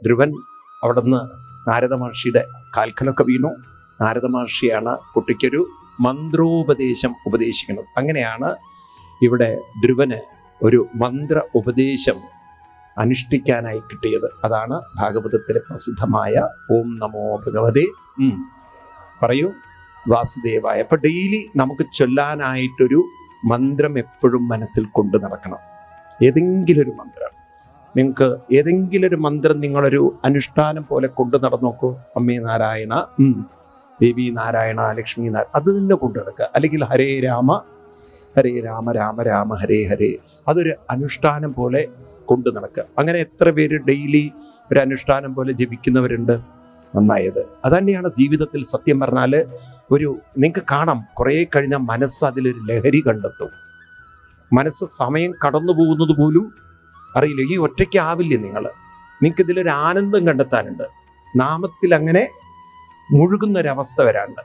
ധ്രുവൻ അവിടുന്ന് നാരദ മഹർഷിയുടെ കാൽക്കലൊക്കെ വീണു. നാരദ മഹർഷിയാണ് കുട്ടിക്കൊരു മന്ത്രോപദേശം ഉപദേശിക്കുന്നത്. അങ്ങനെയാണ് ഇവിടെ ധ്രുവന് ഒരു മന്ത്ര ഉപദേശം അനുഷ്ഠിക്കാനായി കിട്ടിയത്. അതാണ് ഭാഗവതത്തിലെ പ്രസിദ്ധമായ ഓം നമോ ഭഗവതേ പറയൂ വാസുദേവായ. അപ്പൊ ഡെയിലി നമുക്ക് ചൊല്ലാനായിട്ടൊരു മന്ത്രം എപ്പോഴും മനസ്സിൽ കൊണ്ടു നടക്കണം. ഏതെങ്കിലും ഒരു മന്ത്രം നിങ്ങൾക്ക് ഏതെങ്കിലും ഒരു മന്ത്രം നിങ്ങളൊരു അനുഷ്ഠാനം പോലെ കൊണ്ടു നടന്നു നോക്കൂ. അമ്മേ നാരായണ, ദേവി നാരായണ, ലക്ഷ്മി നാരായണ, അത് തന്നെ കൊണ്ടു നടക്കുക. അല്ലെങ്കിൽ ഹരേ രാമ ഹരേ രാമ രാമ രാമ ഹരേ ഹരേ, അതൊരു അനുഷ്ഠാനം പോലെ കൊണ്ടു നടക്കുക. അങ്ങനെ എത്ര പേര് ഡെയിലി ഒരു അനുഷ്ഠാനം പോലെ ജപിക്കുന്നവരുണ്ട്? നന്നായത്. അതുതന്നെയാണ് ജീവിതത്തിൽ. സത്യം പറഞ്ഞാൽ നിങ്ങൾക്ക് കാണാം, കുറേ കഴിഞ്ഞാൽ മനസ്സ് അതിലൊരു ലഹരി കണ്ടെത്തും. മനസ്സ് സമയം കടന്നു പോകുന്നത് പോലും അറിയില്ല. ഈ ഒറ്റയ്ക്കാവില്ലേ നിങ്ങൾക്കിതിലൊരു ആനന്ദം കണ്ടെത്താനുണ്ട്. നാമത്തിൽ അങ്ങനെ മുഴുകുന്നൊരവസ്ഥ വരാനുണ്ട്.